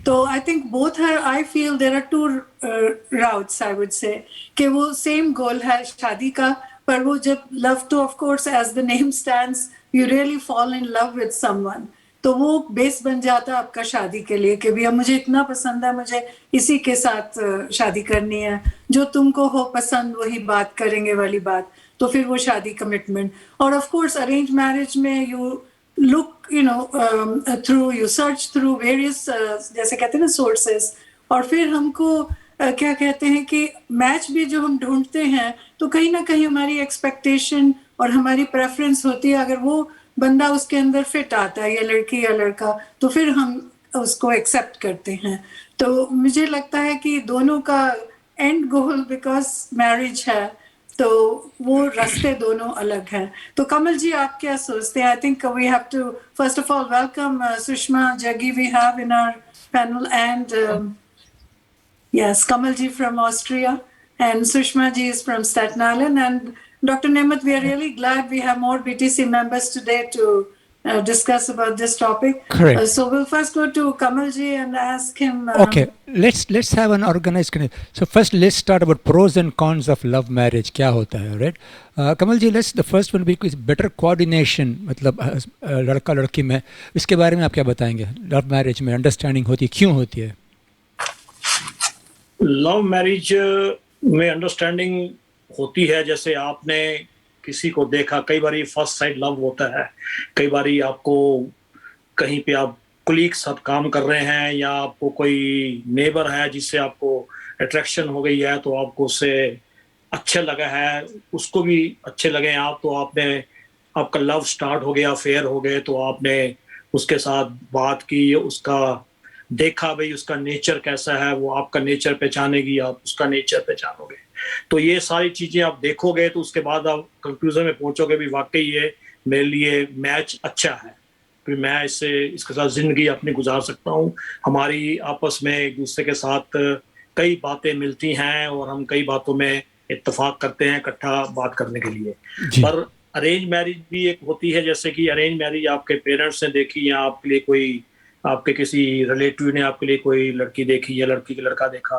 तो I think both है, I feel there are two routes I would say, कि वो सेम गोल है शादी का, पर वो जब love to of course as the name stands you really fall in love with someone, तो वो बेस बन जाता है आपका शादी के लिए कि भैया मुझे इतना पसंद है, मुझे इसी के साथ शादी करनी है, जो तुमको हो पसंद वही बात करेंगे वाली बात, तो फिर वो शादी कमिटमेंट। और ऑफ कोर्स अरेंज मैरिज में you look through, you search through various जैसे कहते हैं ना sources, और फिर हमको क्या कहते हैं कि मैच भी जो हम ढूंढते हैं तो कहीं ना कहीं हमारी एक्सपेक्टेशन और हमारी प्रेफरेंस होती है, अगर वो बंदा उसके अंदर फिट आता है या लड़की या लड़का, तो फिर हम उसको एक्सेप्ट करते हैं। तो मुझे लगता है कि दोनों का एंड गोल बिकॉज मैरिज है, तो वो रास्ते दोनों अलग हैं। तो कमल जी आप क्या सोचते हैं? I think we have to first of all welcome Sushma Jagi we have in our panel, and yes, Kamal ji from Austria and Sushma ji is from Staten Island, and Dr. Nemath, we are really glad we have more BTC members today to discuss about this topic. Correct. So we'll first go to Kamal ji and ask him. Okay, let's have an organized. So first, let's start about pros and cons of love marriage. क्या होता है, right? Kamal ji, let's the first one be better coordination. मतलब लड़का लड़की में, इसके बारे में आप क्या बताएंगे? Love marriage में understanding होती है, क्यों होती है? लव मैरिज में अंडरस्टैंडिंग होती है, जैसे आपने किसी को देखा, कई बार फर्स्ट साइड लव होता है, कई बार आपको कहीं पे आप कुलीग साथ काम कर रहे हैं या आपको कोई नेबर है जिससे आपको अट्रैक्शन हो गई है, तो आपको उससे अच्छा लगा है, उसको भी अच्छे लगे आप, तो आपका लव स्टार्ट हो गया, फेयर हो गए, तो आपने उसके साथ बात की, उसका देखा भाई उसका नेचर कैसा है, वो आपका नेचर पहचानेगी, आप उसका नेचर पहचानोगे, तो ये सारी चीजें आप देखोगे, तो उसके बाद आप कंक्लूजन में पहुंचोगे भी वाकई ये मेरे लिए मैच अच्छा है, कि मैं इसके साथ जिंदगी अपनी गुजार सकता हूँ, हमारी आपस में एक दूसरे के साथ कई बातें मिलती हैं और हम कई बातों में इत्तेफाक करते हैं इकट्ठा बात करने के लिए। पर अरेंज मैरिज भी एक होती है, जैसे कि अरेंज मैरिज आपके पेरेंट्स ने देखी या आपके लिए कोई, आपके किसी रिलेटिव ने आपके लिए कोई लड़की देखी या लड़की का लड़का देखा,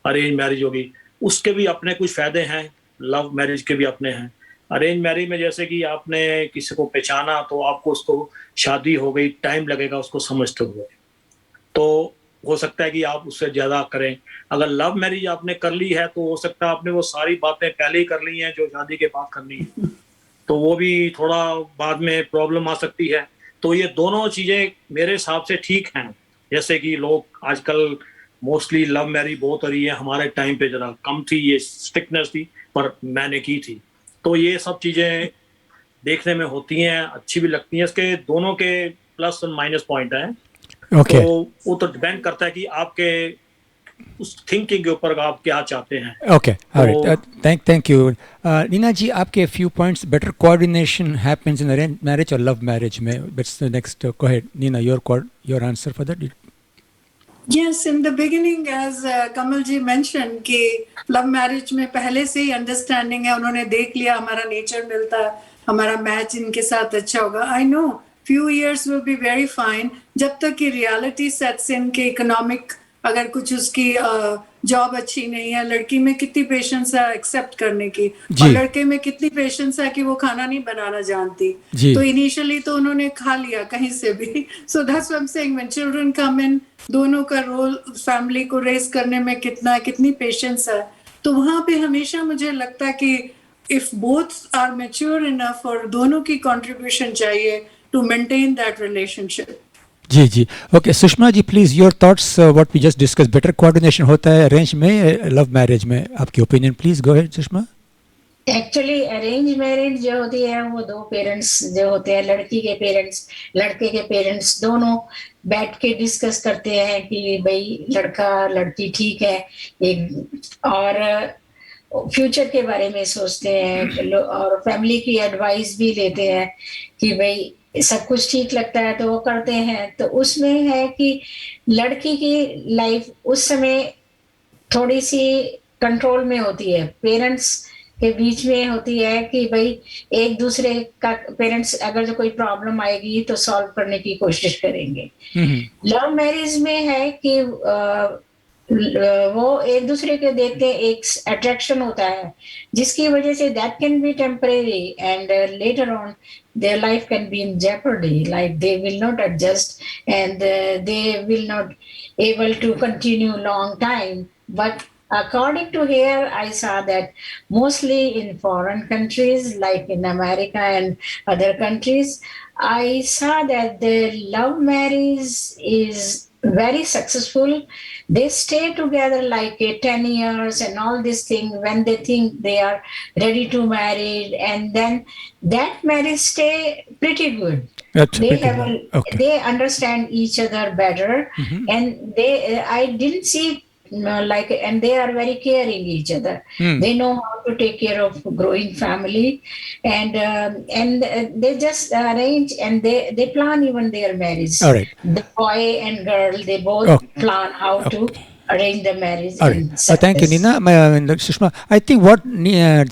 अरेंज मैरिज होगी, उसके भी अपने कुछ फायदे हैं, लव मैरिज के भी अपने हैं। अरेंज मैरिज में जैसे कि आपने किसी को पहचाना, तो आपको उसको शादी हो गई, टाइम लगेगा उसको समझते हुए, तो हो सकता है कि आप उससे ज्यादा करें। अगर लव मैरिज आपने कर ली है, तो हो सकता है आपने वो सारी बातें पहले ही कर ली हैं जो शादी के बाद करनी है, तो वो भी थोड़ा बाद में प्रॉब्लम आ सकती है। तो ये दोनों चीजें मेरे हिसाब से ठीक हैं। जैसे कि लोग आजकल मोस्टली लव मैरिज बहुत हो रही है, हमारे टाइम पे जरा कम थी, ये स्ट्रिक्टनेस थी, पर मैंने की थी, तो ये सब चीजें देखने में होती हैं, अच्छी भी लगती हैं, इसके दोनों के प्लस और माइनस पॉइंट हैं। Okay. तो वो तो डिपेंड करता है कि आपके उस थिंकिंग के ऊपर आप क्या चाहते हैं। Okay, all right. Thank you. Nina ji, आपके few points. Better coordination happens in arranged marriage or love marriage में. That's the next. Go ahead, Nina. Your answer for that. Yes, in the beginning, as Kamal ji mentioned, कि love marriage में पहले से ही understanding है, उन्होंने देख लिया हमारा nature मिलता है, हमारा match इनके साथ अच्छा होगा। I know few years will be very fine, जब तक कि reality sets in के economic, अगर कुछ उसकी जॉब अच्छी नहीं है, लड़की में कितनी पेशेंस है एक्सेप्ट करने की, और लड़के में कितनी पेशेंस है कि वो खाना नहीं बनाना जानती, तो इनिशियली तो उन्होंने खा लिया कहीं से भी। So that's what I am saying, when children come in, दोनों का रोल फैमिली को रेस करने में कितनी पेशेंस है, तो वहां पे हमेशा मुझे लगता है कि if both are mature enough, और दोनों की कंट्रीब्यूशन चाहिए टू मेंटेन दैट रिलेशनशिप। जी okay, Sushma ji please your thoughts, what we just discuss, better coordination होता है अरेंज में, लव मैरिज में, आपकी opinion please, go ahead Sushma. Actually arrange marriage जो होती है, वो दो पेरेंट्स जो होते हैं, लड़की के पेरेंट्स लड़के के पेरेंट्स, दोनों बैठ के डिस्कस करते हैं कि भाई लड़का लड़की ठीक है, एक और फ्यूचर के बारे में सोचते हैं, और फैमिली की एडवाइस भी लेते हैं कि भाई सब कुछ ठीक लगता है तो वो करते हैं। तो उसमें है कि लड़की की लाइफ उस समय थोड़ी सी कंट्रोल में होती है, पेरेंट्स के बीच में होती है कि भाई एक दूसरे का पेरेंट्स अगर जो कोई प्रॉब्लम आएगी तो सॉल्व करने की कोशिश करेंगे। लव मैरिज में है कि वो एक दूसरे के देखते एक अट्रैक्शन होता है जिसकी वजह say that can be temporary and later on their life can be in jeopardy, like they will not adjust and they will not able to continue long time. But according to here, I saw that mostly in foreign countries like in America and other countries, I saw that the love marriage is very successful. They stay together like 10 years and all this thing when they think they are ready to marry, and then that marriage stay pretty good. That's They pretty have good. Okay. they understand each other better, and they I didn't see like, and they are very caring each other. They know how to take care of growing family, and they just arrange and they plan even their marriage. All right. The boy and girl, they both Okay. plan how to arrange the marriage. All right. Thank you, Nina. Sushma, I think what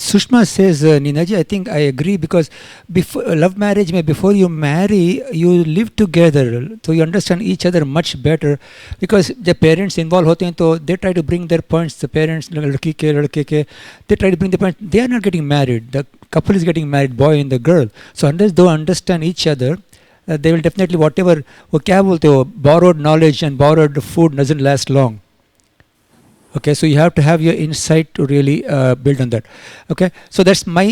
Sushma says, Nina ji, I think I agree, because before love marriage, before you marry, you live together, so you understand each other much better. Because the parents involved होते हैं, तो they try to bring their points. The parents, लड़की के, they try to bring the points. They are not getting married. The couple is getting married, boy and the girl. So unless they understand each other, they will definitely whatever वो क्या बोलते हो, borrowed knowledge and borrowed food doesn't last long. Okay, so you have to have your insight to really build on that. Okay, so that's my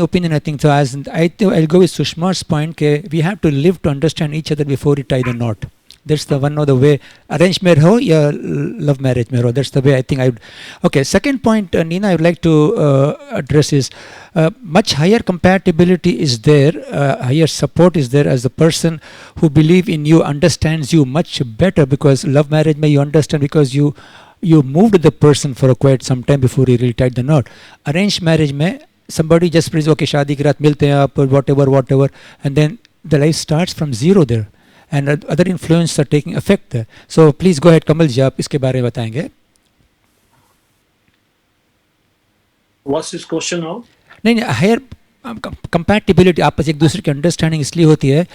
opinion, I think. So as I'll go with Sushma's point, that we have to live to understand each other before we tie the knot. That's the one of the way. Arranged marriage ho ya love marriage mein ho. That's the way I think I would. Okay, second point, Nina, I would like to address is much higher compatibility is there, higher support is there, as the person who believe in you understands you much better, because love marriage may you understand because you moved with the person for quite some time before you really tied the knot. Arranged marriage mein somebody just says, okay, शादी की रात मिलते हैं आप, whatever, and then the life starts from zero there, and other influences are taking effect there. So please go ahead, कमल जी, आप इसके बारे में बताएंगे. What's this question now? नहीं, हायर कंपैटिबिलिटी, आपस एक दूसरे की अंडरस्टैंडिंग इसलिए होती है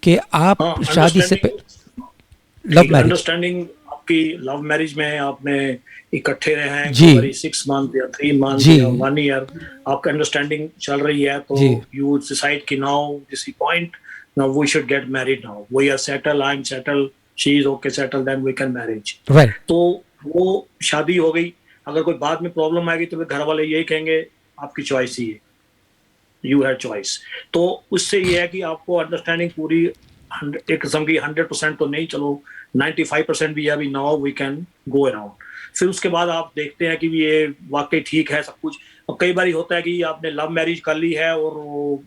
कि आप शादी से लव मैरिज, अंडरस्टैंडिंग आपकी लव मैरिज में आपने इकट्ठे रहे हैं, जी, 6 months या 3 months या 1 year, आपका अंडरस्टैंडिंग चल रही है, तो यू डिसाइड कि now this point, now we should get married, now we are settle, I am settle, she is okay settle, then we can marriage. तो वो शादी हो गई. अगर कोई बाद में प्रॉब्लम आएगी तो घर वाले यही कहेंगे आपकी चॉइस ही है, यू हैव चॉइस. तो उससे ये है कि आपको अंडरस्टैंडिंग पूरी एक किस्म की 100% तो नहीं, चलो 95% भी है, अभी now we can go around. फिर उसके बाद आप देखते हैं कि ये वाकई ठीक है सब कुछ. और कई बार होता है कि आपने लव मैरिज कर ली है और वो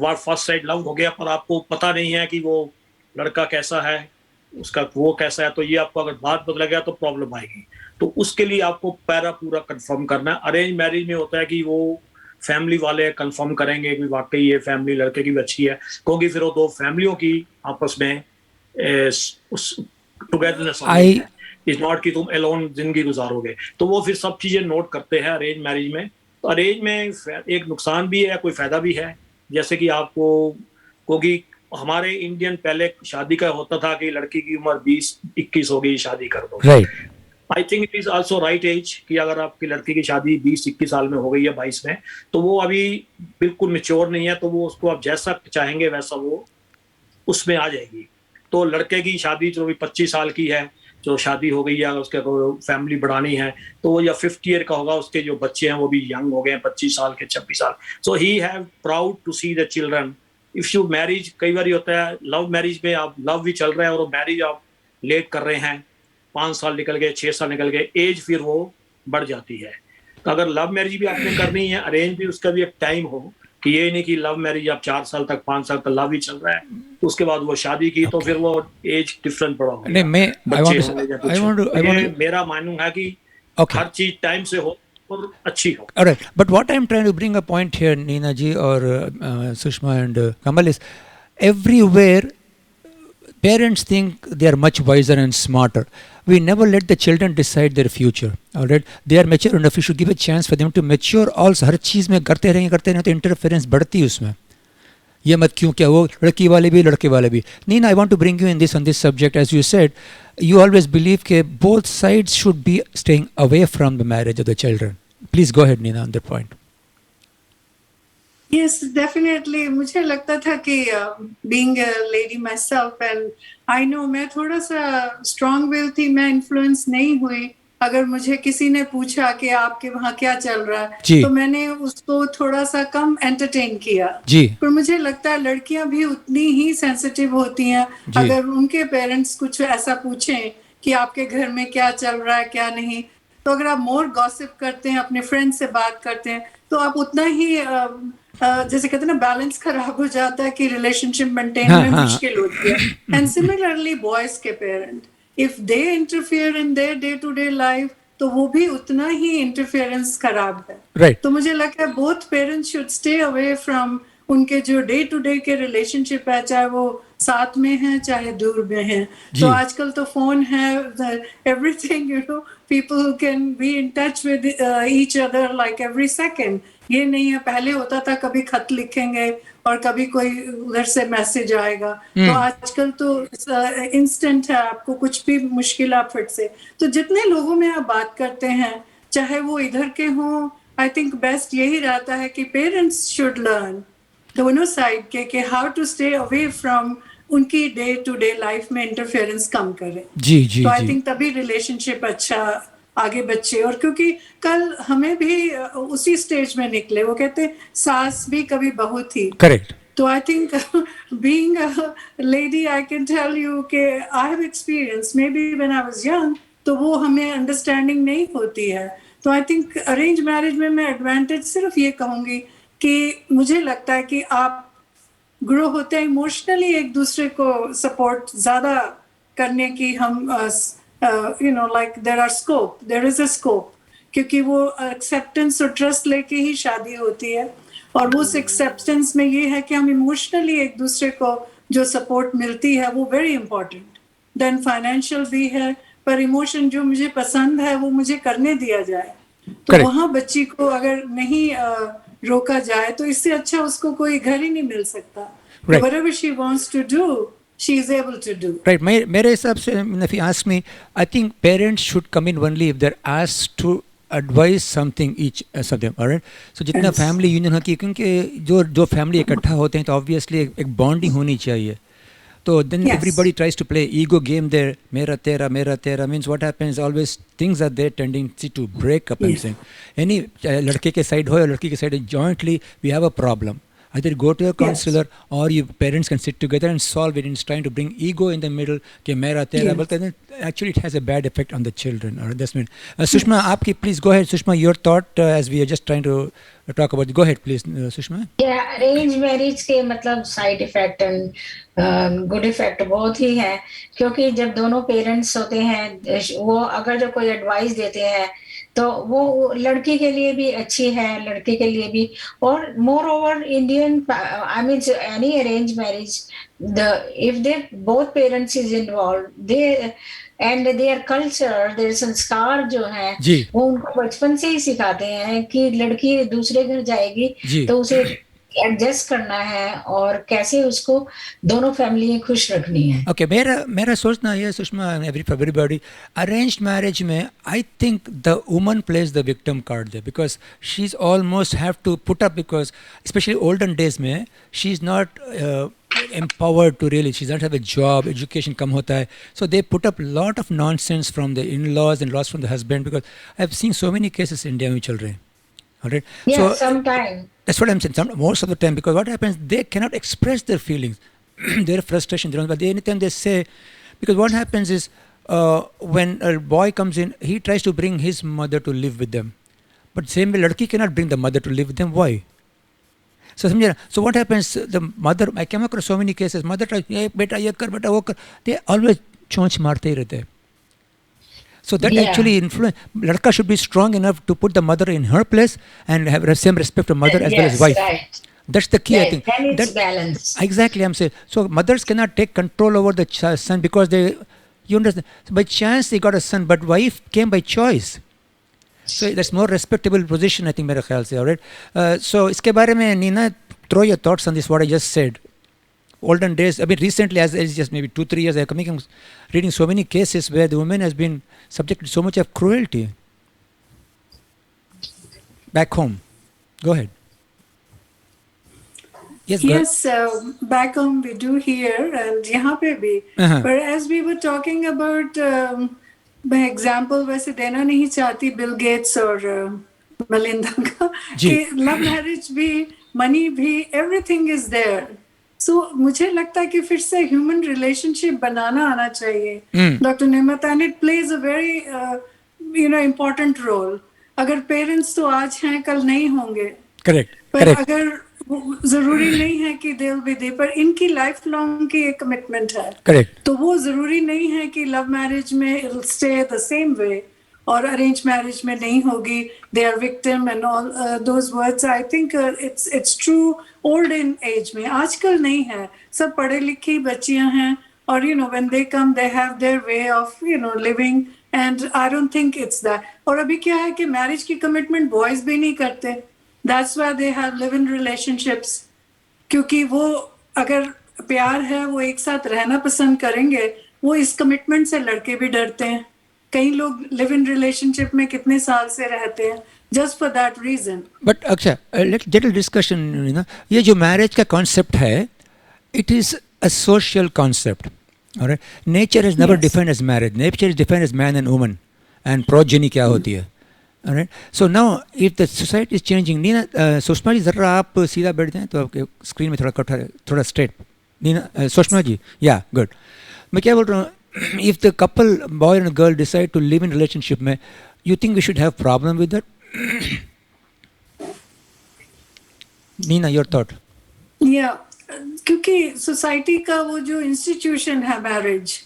फर्स्ट साइड लव हो गया, पर आपको पता नहीं है कि वो लड़का कैसा है, उसका वो कैसा है, तो ये आपको अगर बात बदल गया तो प्रॉब्लम आएगी. तो उसके लिए आपको पूरा कंफर्म करना है. अरेंज मैरिज में होता है कि वो फैमिली वाले कंफर्म करेंगे कि वाकई ये फैमिली लड़के की भी अच्छी है, क्योंकि फिर वो दो फैमिलियों की आपस में टुगेदरनेस इज नॉट कि तुम अलोन जिंदगी गुजारोगे. तो वो फिर सब चीजें नोट करते हैं अरेंज मैरिज में. तो अरेंज में एक नुकसान भी है, कोई फायदा भी है. जैसे कि आपको, क्योंकि हमारे इंडियन पहले शादी का होता था कि लड़की की उम्र 20-21 हो गई, शादी कर दो. I think it is also right as कि अगर आपकी लड़की की शादी 20-21 साल में हो गई है, 22 में, तो वो अभी बिल्कुल मैच्योर नहीं है, तो वो उसको आप जैसा चाहेंगे वैसा वो उसमें आ जाएगी. तो लड़के की शादी जो भी 25 साल की है, जो शादी हो गई है, अगर उसके फैमिली बढ़ानी है तो वो या 50 ईयर का होगा, उसके जो बच्चे हैं वो भी यंग हो गए हैं, 25 साल के, 26 साल. So he have proud to see the children. If you marriage, कई बार होता है लव मैरिज में आप लव भी चल रहा है और मैरिज आप लेट कर रहे हैं, 5 साल निकल गए, 6 साल निकल गए, एज फिर वो बढ़ जाती है. तो अगर लव मैरिज भी आपने करनी है, अरेंज भी, उसका भी एक टाइम हो, कि ये नहीं कि लव मैरिज आप 4 साल तक 5 साल तक लव ही चल रहा है, उसके बाद वो शादी की, तो फिर वो एज डिफरेंट पड़ा होगा. मेरा मानना है कि हर चीज टाइम से हो और अच्छी हो. All right, but what I'm trying to bring a point here, Neena ji or Sushma and Kamal, is everywhere parents think they are much wiser and smarter, we never let the children decide their future. All right, they are mature enough. We should give a chance for them to mature. Also, हर चीज़ में करते रहेंगे तो interference बढ़ती है उसमें. ये मत क्यों क्या वो लड़की वाले भी लड़के वाले भी. Nina, I want to bring you in this on this subject. As you said, you always believe that both sides should be staying away from the marriage of the children. Please go ahead, Nina, on that point. Yes, definitely. मुझे लगता था कि being a lady myself and I know मैं थोड़ा सा strong will थी, मैं influence नहीं हुई. अगर मुझे किसी ने पूछा कि आपके वहाँ क्या चल रहा है तो मैंने उसको थोड़ा सा कम entertain किया. पर मुझे लगता है लड़कियां भी उतनी ही sensitive होती हैं. अगर उनके parents कुछ ऐसा पूछें कि आपके घर में क्या चल रहा है क्या नहीं, तो अगर आप more gossip करते हैं, अपने friends से बात करते हैं, तो आप उतना ही जैसे कहते हैं ना बैलेंस खराब हो जाता है कि रिलेशनशिप मेंटेन में मुश्किल होती है. एंड सिमिलरली बॉयज के parent, if they interfere in their day to day life, तो वो भी उतना ही इंटरफेरेंस खराब है. right. तो मुझे लगता है both parents should stay away from उनके जो डे टू डे के रिलेशनशिप है, चाहे वो साथ में है चाहे दूर में है. तो आजकल तो फोन है, everything you know, people can be in touch with each other like every second. ये नहीं है पहले होता था कभी खत लिखेंगे और कभी कोई उधर से मैसेज आएगा. तो आजकल तो इंस्टेंट है, आपको कुछ भी मुश्किल आप फिर से. तो जितने लोगों में आप बात करते हैं, चाहे वो इधर के हों, आई थिंक बेस्ट यही रहता है कि पेरेंट्स शुड लर्न दोनों साइड के how to stay away from उनकी डे टू डे लाइफ में इंटरफेरेंस कम करें. तो आई थिंक तभी रिलेशनशिप अच्छा आगे बच्चे. और क्योंकि कल हमें भी उसी स्टेज में निकले, वो कहते सास भी कभी बहू थी. करेक्ट. तो I think being a lady I can tell you कि I have experience maybe when I was young, तो वो हमें अंडरस्टैंडिंग नहीं होती है. तो आई थिंक अरेंज मैरिज में मैं एडवांटेज सिर्फ ये कहूंगी कि मुझे लगता है कि आप ग्रो होते हैं इमोशनली, एक दूसरे को सपोर्ट ज्यादा करने की हम you know, like there is a scope, क्योंकि वो acceptance और trust लेके ही शादी होती है. और उस acceptance में ये है कि हम emotionally एक दूसरे को जो support मिलती है वो very important. Then financial भी है, पर emotion जो मुझे पसंद है वो मुझे करने दिया जाए. तो वहाँ बच्ची को अगर नहीं रोका जाए तो इससे अच्छा उसको कोई घर ही नहीं मिल सकता. Whatever she wants to do, she is able to do. Right. मेरे हिसाब से, if you ask me, I think parents should come in only if they're asked to advise something each of them. All right. So जितना family union हो, क्योंकि जो family इकट्ठा होते हैं तो obviously एक bonding होनी चाहिए. तो then everybody tries to play ego game there. मेरा तेरा means what happens, always things are there tendency to break up. I'm saying any लड़के के side हो या लड़की के side, jointly we have a problem. Either go to a counselor or your parents can sit together and solve it. It's trying to bring ego in the middle कि मेरा तेरा, but then actually it has a bad effect on the children. Or that's mean. Sushma, आपकी please go ahead. Sushma, your thought as we are just trying to talk about. Go ahead, please, Sushma. Yeah, arranged marriage के मतलब side effect and good effect बहुत ही है, क्योंकि जब दोनों parents होते हैं वो अगर जो कोई एडवाइस देते हैं तो वो लड़की के लिए भी अच्छी है, लड़के के लिए भी. और more over Indian, I mean any arrange marriage, if they both parents is involved, they and their culture, their संस्कार जो है वो उनको बचपन से ही सिखाते हैं कि लड़की दूसरे घर जाएगी तो उसे एडजस्ट करना है और कैसे उसको दोनों फैमिली खुश रखनी है. ओके, मेरा सोचना ये सुषमा, everybody, arranged marriage में I think the woman plays the victim card there because she's almost have to put up, because especially olden days में she's not empowered to really, she doesn't have a job, education कम होता है, so they put up lot of nonsense from the in-laws and lots from the husband, because I've seen so many cases in India में चल रहे हैं. All right. Yeah, so sometimes. That's what I'm saying. Most of the time, because what happens, they cannot express their feelings, their frustration. But anytime they say, because what happens is, when a boy comes in, he tries to bring his mother to live with them. But same way, ladki cannot bring the mother to live with them. Why? So what happens? The mother, I came across so many cases. Mother tries, "Hey, beta, ye kar, beta, wo kar." They always chonch marte hi rehte. So that actually influence. Ladka should be strong enough to put the mother in her place and have the same respect for mother as well as wife. Right. That's the key, I think. Then it's balance. Exactly, I'm saying. So mothers cannot take control over the son because they You understand? So by chance they got a son, but wife came by choice. So that's more respectable position, I think, मेरे ख्याल से, all right? So इसके बारे में Nina, throw your thoughts on this, what I just said. Olden days, I mean recently, as just maybe 2-3 years, I'm reading so many cases where the woman has been subjected to so much of cruelty. Back home. Go ahead. Yes, go ahead. Yes, back home we do here and यहाँ पे भी. Uh-huh. But as we were talking about, मैं example वैसे देना नहीं चाहती Bill Gates और मलिंदा का जी. कि लव मैरिज भी, मनी भी, एवरीथिंग इज देयर. सो मुझे लगता है कि फिर से ह्यूमन रिलेशनशिप बनाना आना चाहिए, doctor Nemat, and it plays a very important role. अगर पेरेंट्स तो आज हैं कल नहीं होंगे, Correct. पर Correct. अगर जरूरी नहीं है कि दे विल बी देयर, पर इनकी लाइफ लॉन्ग की एक कमिटमेंट है. Correct. तो वो जरूरी नहीं है कि लव मैरिज में it will stay the same way और अरेंज मैरिज में नहीं होगी. They are victim and all those words. I think it's true old in age में. आजकल नहीं है, सब पढ़े लिखी बच्चियां हैं और when they come they have their way of living, and I don't think it's that. और अभी क्या है कि मैरिज की कमिटमेंट बॉयज भी नहीं करते. That's why they have live in relationships, क्योंकि वो अगर प्यार है वो एक साथ रहना पसंद करेंगे. वो इस कमिटमेंट से लड़के भी डरते हैं. कई लोग लिव इन रिलेशनशिप में कितने साल से रहते हैं just for that reason. But अच्छा, लेट्स गेट अ डिस्कशन. ये जो मैरिज का कॉन्सेप्ट है, it is a social concept. Alright, nature is never Yes. Defined as marriage. Nature is defined as man and woman and progeny क्या होती है. Alright, so now if the society is changing. Neena, Sushma ji जरा आप सीधा बैठ जाएं तो आपके स्क्रीन में थोड़ा स्ट्रेट. नीना, सुषमा जी, या गुड. मैं क्या बोल रहा हूँ, if the couple, boy and girl, decide to live in relationship में, you think we should have problem with that? Nina, your thought. या क्योंकि सोसाइटी का वो जो इंस्टीट्यूशन है मैरिज,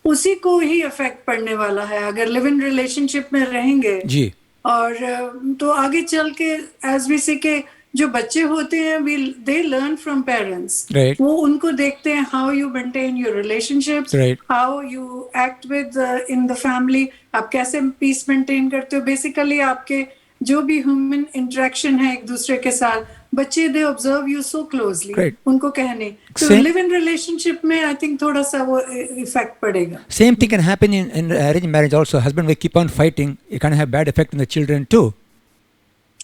उसी को ही इफेक्ट पड़ने वाला है अगर लिव इन रिलेशनशिप में रहेंगे. जी. और तो आगे चल के एज वी सी के जो बच्चे होते हैं they learn from parents. Right. वो उनको देखते हैं how you maintain your relationships, Right. How you act with in the family, आप कैसे पीस मेंटेन करते हो. बेसिकली आपके जो भी ह्यूमन इंटरेक्शन है एक दूसरे के साथ, बच्चे they observe you so closely. Right. उनको कहने तो Same- लिव इन रिलेशनशिप में आई थिंक थोड़ा सा वो इफेक्ट पड़ेगा. Same thing can happen in arranged marriage also. Husband will keep on fighting. It can have bad effect on the children too.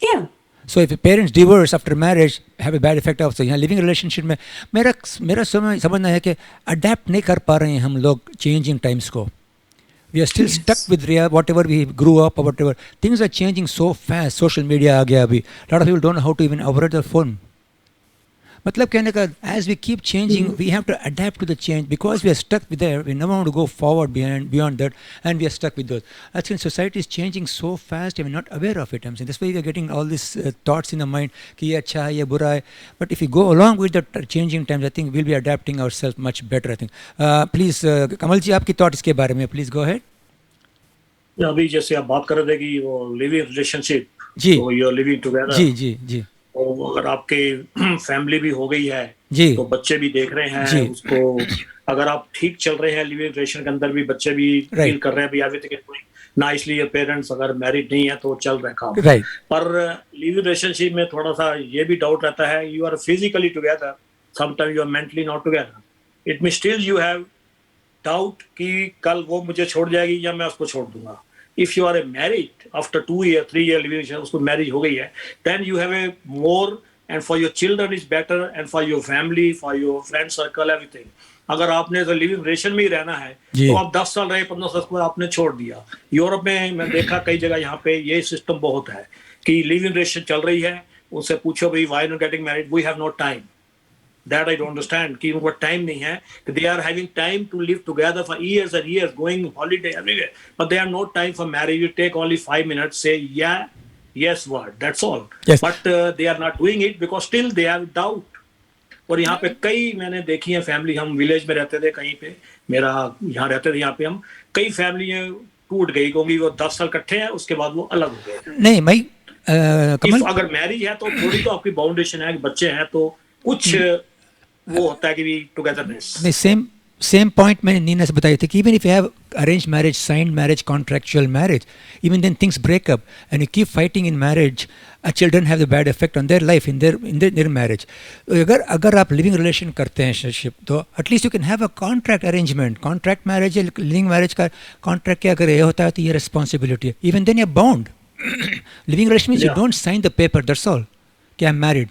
Yeah. So if parents divorce after marriage, have a bad effect also. यहाँ living relationship में मेरा समझना है कि adapt नहीं कर पा रहे हैं हम लोग changing times को. We are still stuck with whatever we grew up or whatever. Things are changing so fast. Social media आ गया अभी. A lot of people don't know how to even operate their phone. मतलब कहने का, as we keep changing, we have to adapt to the change because we are stuck with there. We never want to go forward beyond that, and we are stuck with those. I think society is changing so fast, and we're not aware of it. I'm saying that's why we are getting all these thoughts in the mind कि ये अच्छा है, ये बुरा है. But if we go along with the changing times, I think we'll be adapting ourselves much better. I think. Please, कमल जी, आपकी thought इसके बारे में, please go ahead. अभी जैसे आप बात कर रहे थे कि वो लिविंग रिलेशनशिप, जी. तो यू आर लिविंग टुगेदर. जी जी जी तो अगर आपके फैमिली भी हो गई है जी तो बच्चे भी देख रहे जी. हैं उसको. अगर आप ठीक चल रहे हैं लिविंग रिलेशन के अंदर भी, बच्चे भी Right. फील कर रहे हैं भी एवरीथिंग नाइसली. पेरेंट्स अगर मैरिड नहीं है तो चल रहे काम. Right. पर लिविंग रिलेशनशिप में थोड़ा सा ये भी डाउट रहता है. You are physically together, sometime you are mentally not together. It mean still you have doubt कि कल वो मुझे छोड़ जाएगी या मैं उसको छोड़ दूंगा. If you are a married after 2 year 3 year living relation, उसको मैरिज हो गई है, then you have a more, and for your children is better, and for your family, for your friend circle, everything. अगर आपने तो living relation में ही रहना है जी. तो आप 10 साल रहे, 15 साल बाद आपने छोड़ दिया. यूरोप में मैं देखा कई जगह यहाँ पे ये सिस्टम बहुत है कि लिविंग रिलेशन चल रही है, उनसे पूछो भाई why not getting married, we have no time. That I don't understand कि उनको टाइम नहीं है. They are having time to live together for years and years, going holiday everywhere, but they have no time for marriage. You take only 5 minutes, say yeah, yes word, that's all. Yes. But they are not doing it because still they have doubt. और यहाँ पे कई मैंने देखी है family, हम village में रहते थे कहीं पे, मेरा यहाँ रहते थे, यहाँ पे हम कई फैमिलियाँ टूट गई क्योंकि वो 10 साल इकट्ठे हैं, उसके बाद वो अलग हो गए. नहीं मैं कमल, अगर मैरिज है तो थोड़ी तो आपकी बाउंडेशन है, बच्चे हैं तो कुछ वो होता है कि भी टुगेदरनेस. नहीं, same point मैंने नीना से बताई थी कि even if you have arranged marriage, signed marriage, contractual marriage, even then things break up and you keep fighting in marriage, children have the bad effect on their life in their marriage. अगर आप living relation करते हैं relationship, तो at least you can have a contract arrangement. Contract marriage या living marriage का contract क्या अगर ये होता है तो ये responsibility है. Even then you're bound. Living relation means you don't sign the paper, that's all. कि I'm married.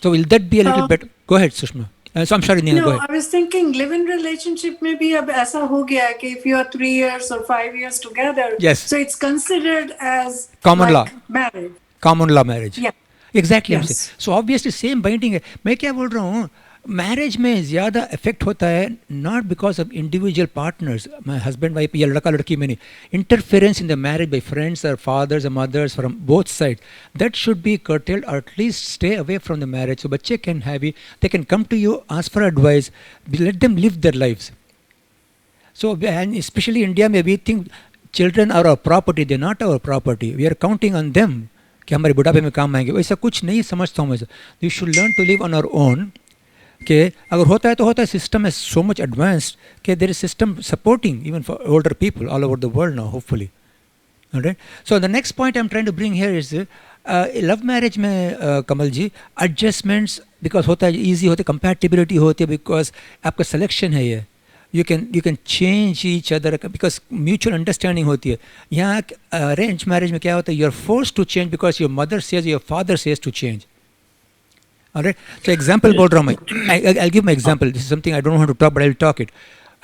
So will that be a little better? Go ahead, Sushma. So I'm sorry, Neena, go No, ahead. I was thinking live-in relationship में भी अब ऐसा हो गया है कि if you are 3 years or 5 years together, Yes. so it's considered as Common law. marriage. Common law marriage. Yeah. Exactly. I'm Yes. saying. So obviously same binding है. मैं क्या बोल रहा हूँ, मैरिज में ज़्यादा इफेक्ट होता है not because of individual partners, my husband wife या लड़का लड़की में नहीं, interference in the marriage by friends और फादर्स और mothers from both side, that should be curtailed और at least stay away from the marriage. So बच्चे can have they can come to you, ask for advice, let them live their lives. So and specially India में we think children are our property, they not our property, we are counting on them कि हमारे बुढ़ापे में काम आएंगे. वैसा कुछ नहीं समझता हूँ मैं. We should learn to live on our own. कि अगर होता है तो होता है. System is so much advanced कि there is system supporting even for older people all over the world now hopefully. Alright, so the next point I am trying to bring here is love marriage में कमल जी adjustments because होता है, easy होते, compatibility होती है because आपका selection है ये. You can change each other because mutual understanding होती है. यहाँ अरेंज मैरिज में क्या होता है, you are forced to change because your mother says, your father says to change. All right. So example बोल रहा हूँ मैं. I'll give my example. This is something I don't want to talk, but I'll talk it.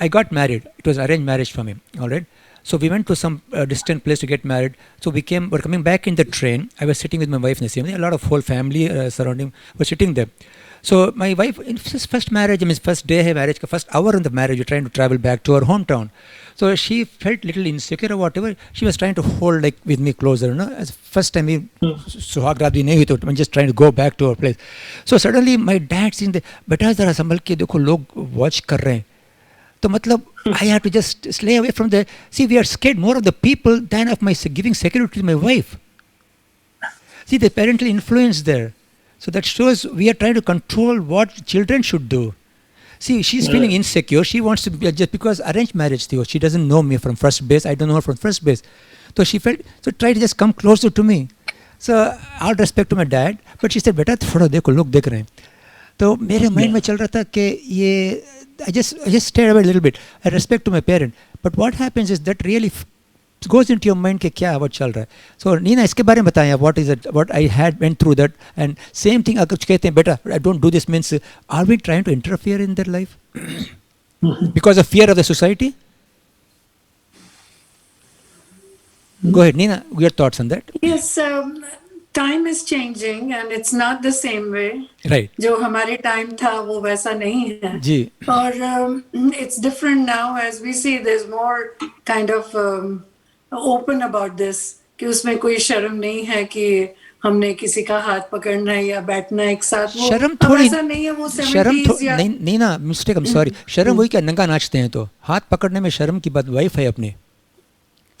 I got married. It was arranged marriage for me. All right. So we went to some distant place to get married. So we're coming back in the train. I was sitting with my wife in the same. A lot of whole family surrounding were sitting there. So my wife, in his first marriage, I mean first day है marriage का, first hour in the marriage, we're trying to travel back to her hometown. So she felt little insecure or whatever. She was trying to hold like with me closer, you know. As first time we सुहाग रात भी नहीं हुई तो I'm just trying to go back to her place. So suddenly my dad saying, बेटा जरा संभल के देखो लोग watch कर रहे हैं. तो मतलब I had to just stay away from the. See, we are scared more of the people than of my giving security to my wife. See, the parental influence there. So that shows we are trying to control what children should do. See, she's feeling insecure. She wants to be, just because arranged marriage thing. She doesn't know me from first base. I don't know her from first base. So she felt, so try to just come closer to me. So all respect to my dad, but she said, बेटा थोड़ा देखो लोग देख रहे हैं. तो मेरे mind में चल रहा था कि ये I just stayed away a little bit. I respect to my parent. But what happens is that really goes into your mind कि क्या what चल रहा है. So नीना इसके बारे में बताएं आप, what is it, what I had went through that, and same thing अगर कहते हैं बेटा I don't do this means are we trying to interfere in their life because of fear of the society? Go ahead Neena, your thoughts on that. Yes, time is changing and it's not the same way. Right. जो हमारे time था वो वैसा नहीं है. जी. और it's different now as we see there's more kind of open about this कि उसमें कोई शर्म नहीं है कि हमने किसी का हाथ पकड़ना है या बैठना एक साथ. वो शर्म अब थोड़ी, ऐसा नहीं है, वो शर्म 70s या नहीं ना मिस्टेक, I'm sorry. शर्म वही क्या नंगा नाचते हैं, तो हाथ पकड़ने में शर्म की बात. वाइफ है अपनी.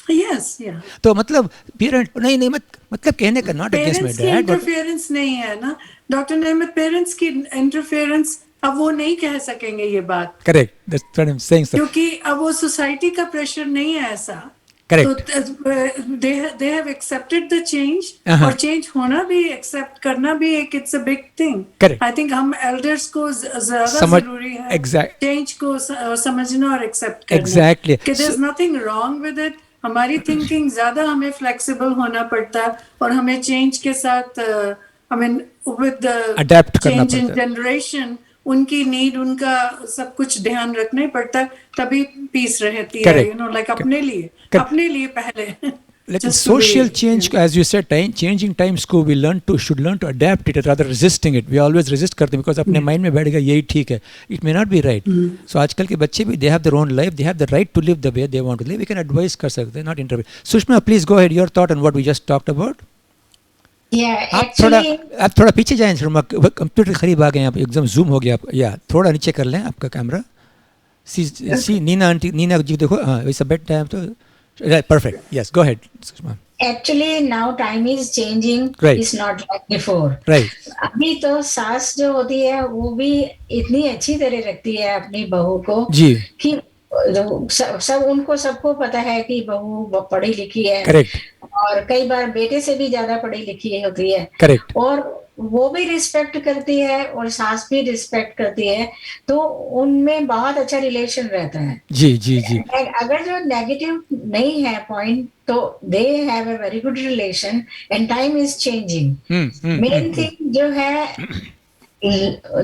yes, yeah. तो मतलब पेरेंट नहीं मतलब कहने का नॉट अगेंस्ट माय पेरेंट्स की डैड. इंटरफेरेंस नहीं है ना डॉक्टर नेमत. पेरेंट्स की इंटरफेरेंस अब वो नहीं कह सकेंगे ये बात. Correct, that's what I am saying sir. क्योंकि अब वो सोसाइटी का प्रेशर नहीं है ऐसा. करेक्ट. तो they have accepted the change. और चेंज होना भी, एक्सेप्ट करना भी एक it's a big thing. Correct. I think हम एल्डर्स को ज्यादा समझ- जरूरी है Exact- चेंज को समझना और एक्सेप्ट करना. Exactly. कि there's nothing wrong with it. हमारी थिंकिंग ज्यादा हमें फ्लेक्सिबल होना पड़ता है और हमें चेंज के साथ I mean with the Adapt करना चेंज इन पड़ता है. जनरेशन उनकी नीड, उनका सब कुछ ध्यान रखना ही पड़ता है, तभी पीस रहती है. Correct. यू नो लाइक अपने लिए Correct. अपने लिए पहले. Lekin Just to be- social change, as you said, changing times को we should learn to adapt it rather resisting it. We always resist करते हैं because अपने mind में बैठ गया यही ठीक है. It may not be right. So आजकल के बच्चे भी they have their own life, they have the right to live the way they want to live. We can advise कर सकते हैं, not intervene. Sushma, please go ahead. Your thought on what we just talked about. Yeah, आप थोड़ा पीछे जाएं. Computer करीब आ गए आप, एकदम जूम हो गया आप. या थोड़ा नीचे कर लें आपका कैमरा. सी नीना आंटी, नीना जी देखो, हाँ इट्स अ बेड टाइम तो. Right, perfect. Yes, go ahead, Sushma. Actually now time is changing, Right. Is not like before. Right. अभी तो सास जो होती है वो भी इतनी अच्छी तरह रखती है अपनी बहू को जी। कि सब उनको सबको पता है कि बहू पढ़ी लिखी है, Correct. और कई बार बेटे से भी ज्यादा पढ़ी लिखी होती है, Correct. और वो भी रिस्पेक्ट करती है और सास भी रिस्पेक्ट करती है, तो उनमें बहुत अच्छा रिलेशन रहता है। जी जी जी। अगर जो नेगेटिव नहीं है पॉइंट, तो they have a very good relation and time is changing. Main thing जो है,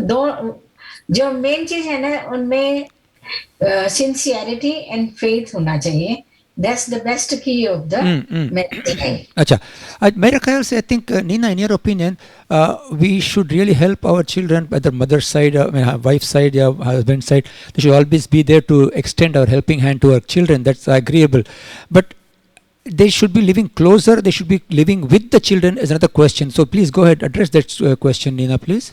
दो जो मेन चीज है ना, उनमें सिंसियरिटी एंड फेथ होना चाहिए। That's the best key of the marriage. अच्छा, मेरे ख्याल से I think Neena, in your opinion we should really help our children whether mother side, wife side या husband side, they should always be there to extend our helping hand to our children, that's agreeable, but they should be living closer, they should be living with the children is another question. So please go ahead, address that question, Nina, please.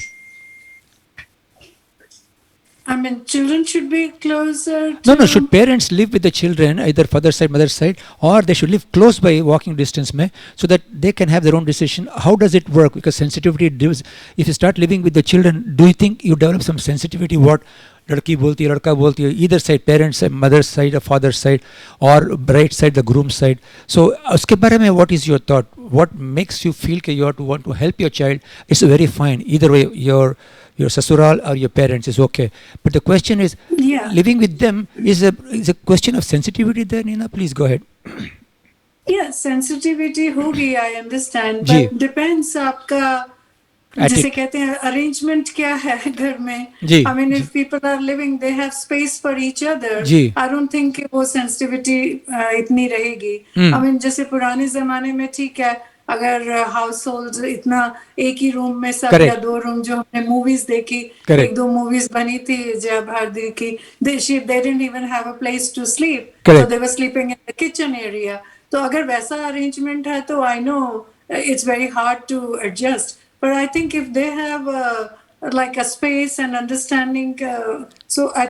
I mean, children should be closer No, to... should parents live with the children, either father side, mother side, or they should live close by walking distance mein, so that they can have their own decision? How does it work? Because sensitivity, if you start living with the children, do you think you develop some sensitivity what लड़की बोलती है, लड़का बोलती है, either side, parents, mother side or father side, or bride side, the groom side? So उसके बारे में what is your thought? What makes you feel that you have to want to help your child? It's very fine, either way, your sasural or your parents is okay, but the question is, Yeah. living with them is a question of sensitivity there. Nina, please go ahead. Yeah, sensitivity होगी, I understand, ji. but depends आपका जिसे कहते हैं arrangement क्या है घर में। जी, I mean, if people are living, they have space for each other. Ji. I don't think कि वो sensitivity इतनी रहेगी। I mean, जैसे पुराने जमाने में ठीक है, अगर हाउस होल्ड इतना एक ही रूम में सब, Correct. या दो रूम, जो हमने मूवीज देखी, Correct. एक दो मूवीज बनी थी जय भारती की, they didn't even have a place to sleep, Correct. so they were sleeping in the kitchen area. तो अगर वैसा अरेंजमेंट है तो I know it's very hard to adjust, but I think if they have like a space and understanding, so I